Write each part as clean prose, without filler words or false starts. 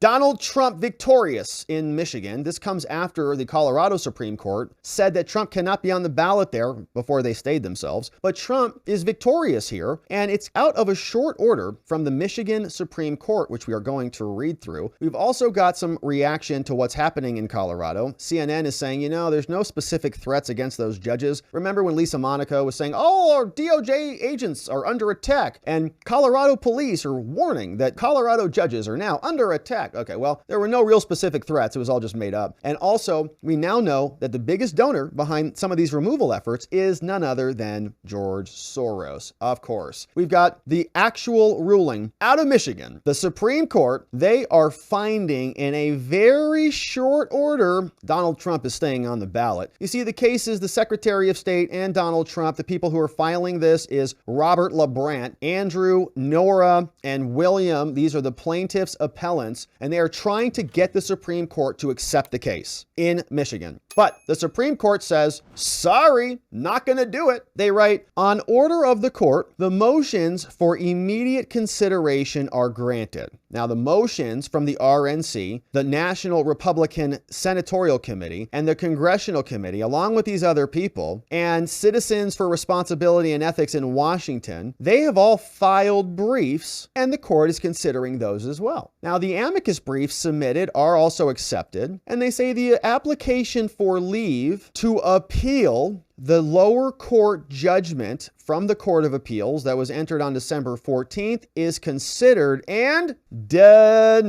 Donald Trump victorious in Michigan. This comes after the Colorado Supreme Court said that Trump cannot be on the ballot there before they stayed themselves. But Trump is victorious here, and it's out of a short order from the Michigan Supreme Court, which we are going to read through. We've also got some reaction to what's happening in Colorado. CNN is saying, there's no specific threats against those judges. Remember when Lisa Monaco was saying, our DOJ agents are under attack, and Colorado police are warning that Colorado judges are now under attack. Okay, well, there were no real specific threats. It was all just made up. And also, we now know that the biggest donor behind some of these removal efforts is none other than George Soros, of course. We've got the actual ruling out of Michigan. The Supreme Court, they are finding in a very short order, Donald Trump is staying on the ballot. You see, the case is the Secretary of State and Donald Trump. The people who are filing this is Robert LaBrant, Andrew, Nora, and William. These are the plaintiffs' appellants, and they are trying to get the Supreme Court to accept the case in Michigan. But the Supreme Court says, sorry, not going to do it. They write, on order of the court, the motions for immediate consideration are granted. Now, the motions from the RNC, the National Republican Senatorial Committee, and the Congressional Committee, along with these other people, and Citizens for Responsibility and Ethics in Washington, they have all filed briefs, and the court is considering those as well. Now, the amicus briefs submitted are also accepted, and they say the application for leave to appeal the lower court judgment from the Court of Appeals that was entered on December 14th is considered and denied.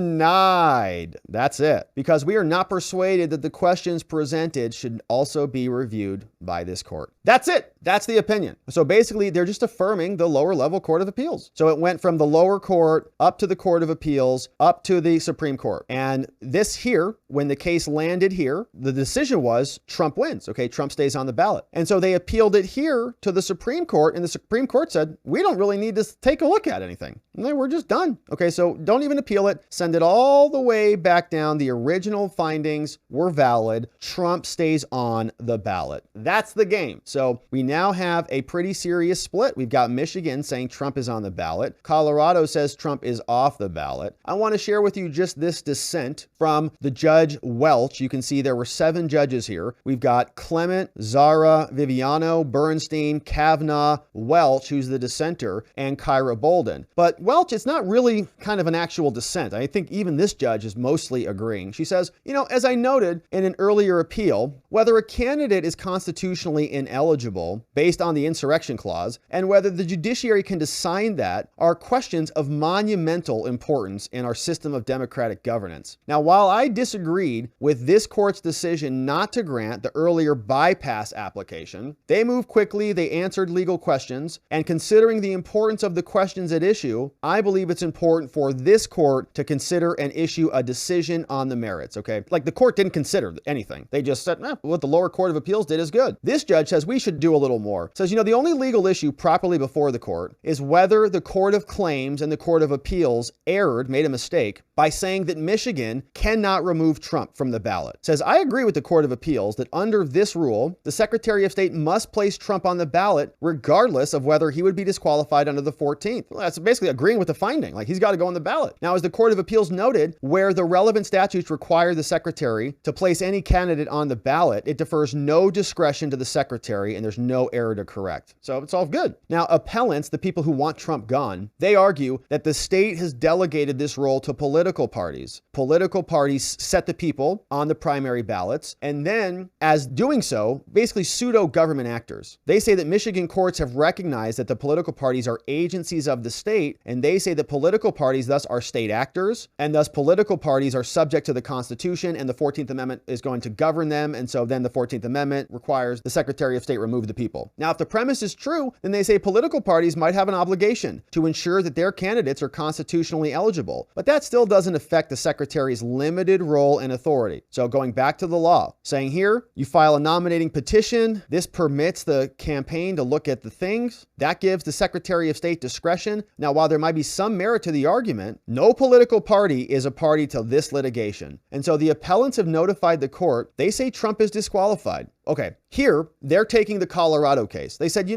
That's it. Because we are not persuaded that the questions presented should also be reviewed by this court. That's it. That's the opinion. So basically, they're just affirming the lower level Court of Appeals. So it went from the lower court up to the Court of Appeals, up to the Supreme Court. And this here, when the case landed here, the decision was Trump wins. Okay, Trump stays on the ballot. And so they appealed it here to the Supreme Court, and the Supreme Court said, we don't really need to take a look at anything. And then we're just done. Okay, so don't even appeal it. Send it all the way back down. The original findings were valid. Trump stays on the ballot. That's the game. So we now have a pretty serious split. We've got Michigan saying Trump is on the ballot. Colorado says Trump is off the ballot. I want to share with you just this dissent from the Judge Welch. You can see there were 7 judges here. We've got Clement, Zara, Viviano, Bernstein, Kavanaugh, Welch, who's the dissenter, and Kyra Bolden. But Welch, it's not really kind of an actual dissent. I think even this judge is mostly agreeing. She says, as I noted in an earlier appeal, whether a candidate is constitutionally ineligible based on the insurrection clause and whether the judiciary can decide that are questions of monumental importance in our system of democratic governance. Now, while I disagreed with this court's decision not to grant the earlier bypass application, they moved quickly, they answered legal questions, and considering the importance of the questions at issue, I believe it's important for this court to consider and issue a decision on the merits, okay? Like the court didn't consider anything. They just said, what the lower court of appeals did is good. This judge says we should do a little more. Says, the only legal issue properly before the court is whether the Court of Claims and the Court of Appeals made a mistake by saying that Michigan cannot remove Trump from the ballot. Says, I agree with the Court of Appeals that under this rule, the Secretary of State must place Trump on the ballot regardless of whether he would be disqualified under the 14th. Well, that's basically agreeing with the finding. Like he's got to go on the ballot. Now, as the Court of Appeals noted, where the relevant statutes require the Secretary to place any candidate on the ballot, it defers no discretion to the Secretary and there's no error to correct. So it's all good. Now, appellants, the people who want Trump gone, they argue that the state has delegated this role to political parties. Political parties set the people on the primary ballots, and then, as doing so, basically pseudo-government actors. They say that Michigan courts have recognized that the political parties are agencies of the state, and they say that political parties thus are state actors, and thus political parties are subject to the Constitution, and the 14th Amendment is going to govern them, and so then the 14th Amendment requires the Secretary of State remove the people. Now, if the premise is true, then they say political parties might have an obligation to ensure that their candidates are constitutionally eligible, but that still doesn't affect the Secretary's limited role and authority. So going back to the law, saying here, you file a nominating petition, this permits the campaign to look at the things, that gives the Secretary of State discretion. Now, while there might be some merit to the argument, no political party is a party to this litigation. And so the appellants have notified the court, they say Trump is disqualified. Okay, here they're taking the Colorado case. They said,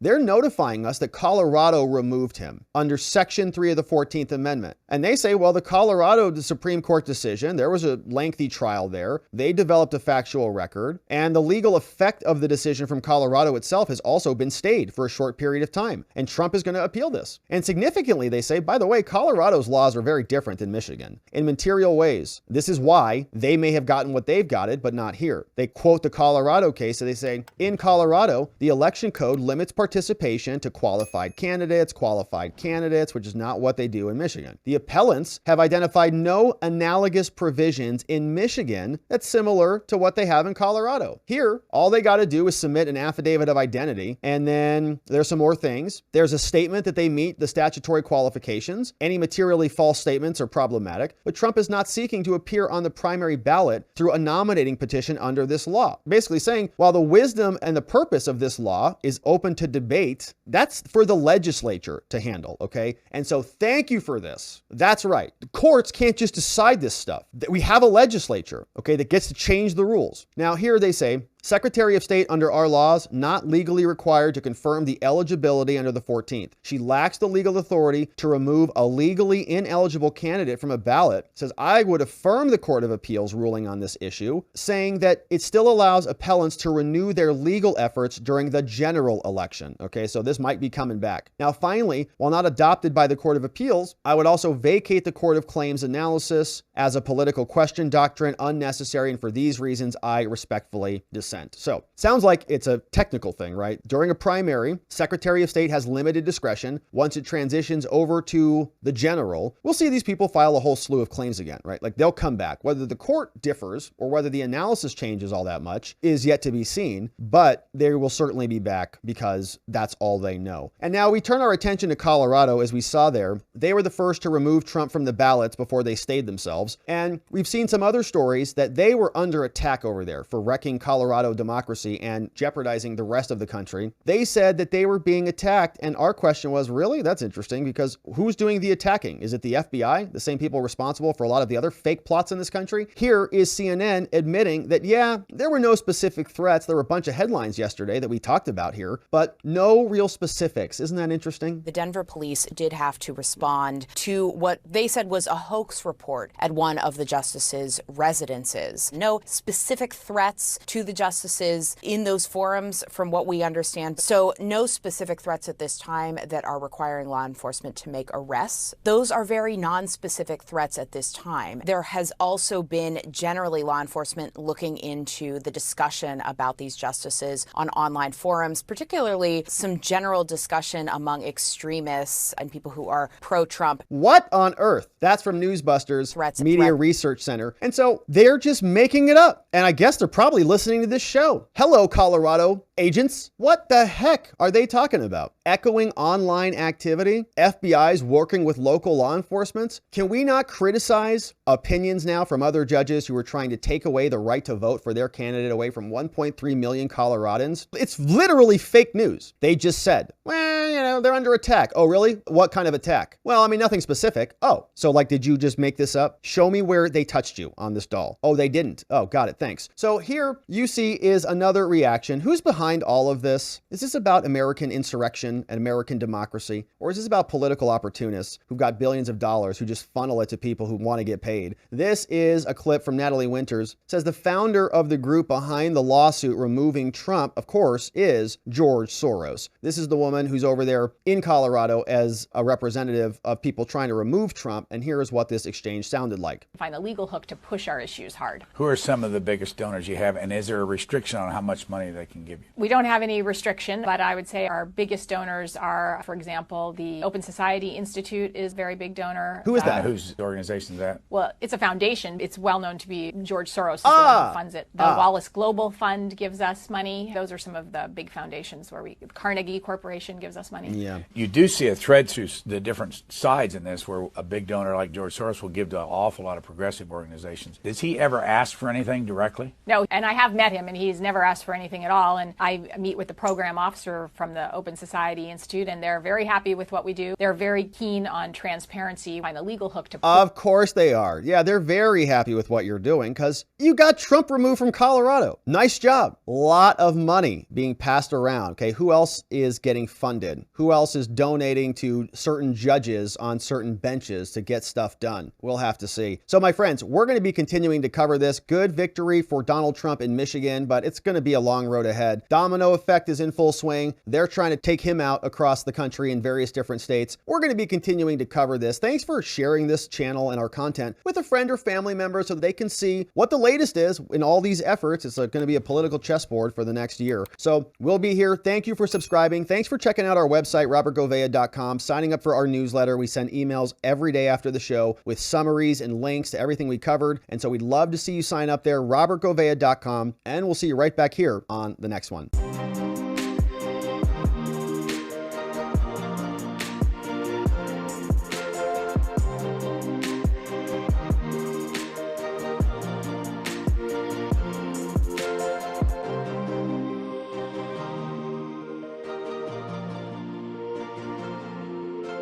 they're notifying us that Colorado removed him under Section 3 of the 14th Amendment. And they say, well, the Supreme Court decision, there was a lengthy trial there. They developed a factual record, and the legal effect of the decision from Colorado itself has also been stayed for a short period of time. And Trump is going to appeal this. And significantly, they say, by the way, Colorado's laws are very different than Michigan in material ways. This is why they may have gotten what they've gotten, but not here. They quote the Colorado case, and they say, in Colorado, the election code limits participation to qualified candidates, which is not what they do in Michigan. The appellants have identified no analogous provisions in Michigan that's similar to what they have in Colorado. Here, all they got to do is submit an affidavit of identity, and then there's some more things. There's a statement that they meet the statutory qualifications. Any materially false statements are problematic, but Trump is not seeking to appear on the primary ballot through a nominating petition under this law. Basically saying, while the wisdom and the purpose of this law is open to debate, that's for the legislature to handle, okay? And so thank you for this. That's right. The courts can't just decide this stuff. We have a legislature, okay, that gets to change the rules. Now here they say, Secretary of State under our laws, not legally required to confirm the eligibility under the 14th. She lacks the legal authority to remove a legally ineligible candidate from a ballot. Says, I would affirm the Court of Appeals ruling on this issue, saying that it still allows appellants to renew their legal efforts during the general election. Okay, so this might be coming back. Now, finally, while not adopted by the Court of Appeals, I would also vacate the Court of Claims analysis as a political question doctrine unnecessary, and for these reasons, I respectfully dissent. So, sounds like it's a technical thing, right? During a primary, Secretary of State has limited discretion. Once it transitions over to the general, we'll see these people file a whole slew of claims again, right? Like they'll come back. Whether the court differs or whether the analysis changes all that much is yet to be seen, but they will certainly be back because that's all they know. And now we turn our attention to Colorado. As we saw there, they were the first to remove Trump from the ballots before they stayed themselves. And we've seen some other stories that they were under attack over there for wrecking Colorado democracy and jeopardizing the rest of the country. They said that they were being attacked, and our question was, really? That's interesting, because who's doing the attacking? Is it the FBI, the same people responsible for a lot of the other fake plots in this country? Here is CNN admitting that, yeah, there were no specific threats. There were a bunch of headlines yesterday that we talked about here, but no real specifics. Isn't that interesting? The Denver police did have to respond to what they said was a hoax report at one of the justices' residences. No specific threats to the justices in those forums, from what we understand. So no specific threats at this time that are requiring law enforcement to make arrests. Those are very non-specific threats at this time. There has also been generally law enforcement looking into the discussion about these justices on online forums, particularly some general discussion among extremists and people who are pro-Trump. What on earth? That's from Newsbusters Media Research Center. And so they're just making it up. And I guess they're probably listening to this show. Hello, Colorado agents. What the heck are they talking about? Echoing online activity? FBI's working with local law enforcement? Can we not criticize opinions now from other judges who are trying to take away the right to vote for their candidate away from 1.3 million Coloradans? It's literally fake news. They just said, well, they're under attack. Oh, really? What kind of attack? Well, I mean, nothing specific. Oh, so like, did you just make this up? Show me where they touched you on this doll. Oh, they didn't. Oh, got it. Thanks. So here you see is another reaction. Who's behind all of this? Is this about American insurrection and American democracy? Or is this about political opportunists who've got billions of dollars who just funnel it to people who want to get paid? This is a clip from Natalie Winters. It says the founder of the group behind the lawsuit removing Trump, of course, is George Soros. This is the woman who's over there in Colorado as a representative of people trying to remove Trump. And here is what this exchange sounded like. Find a legal hook to push our issues hard. Who are some of the biggest donors you have, and is there a restriction on how much money they can give you? We don't have any restriction, but I would say our biggest donors are, for example, the Open Society Institute is a very big donor. Who is that? Whose organization is that? Well, it's a foundation. It's well known to be George Soros is the one who funds it. The Wallace Global Fund gives us money. Those are some of the big foundations where Carnegie Corporation gives us money. Yeah. You do see a thread through the different sides in this where a big donor like George Soros will give to an awful lot of progressive organizations. Does he ever ask for anything directly? No, and I have met him, and he's never asked for anything at all. And I meet with the program officer from the Open Society Society Institute, and they're very happy with what we do. They're very keen on transparency, find the legal hook to. Of course they are. Yeah, they're very happy with what you're doing because you got Trump removed from Colorado. Nice job. Lot of money being passed around. Okay, who else is getting funded? Who else is donating to certain judges on certain benches to get stuff done? We'll have to see. So my friends, we're going to be continuing to cover this. Good victory for Donald Trump in Michigan, but it's going to be a long road ahead. Domino effect is in full swing. They're trying to take him out across the country in various different states. We're going to be continuing to cover this. Thanks for sharing this channel and our content with a friend or family member so they can see what the latest is in all these efforts. It's going to be a political chessboard for the next year. So we'll be here. Thank you for subscribing. Thanks for checking out our website, robertgovea.com, signing up for our newsletter. We send emails every day after the show with summaries and links to everything we covered. And so we'd love to see you sign up there, robertgovea.com, and we'll see you right back here on the next one.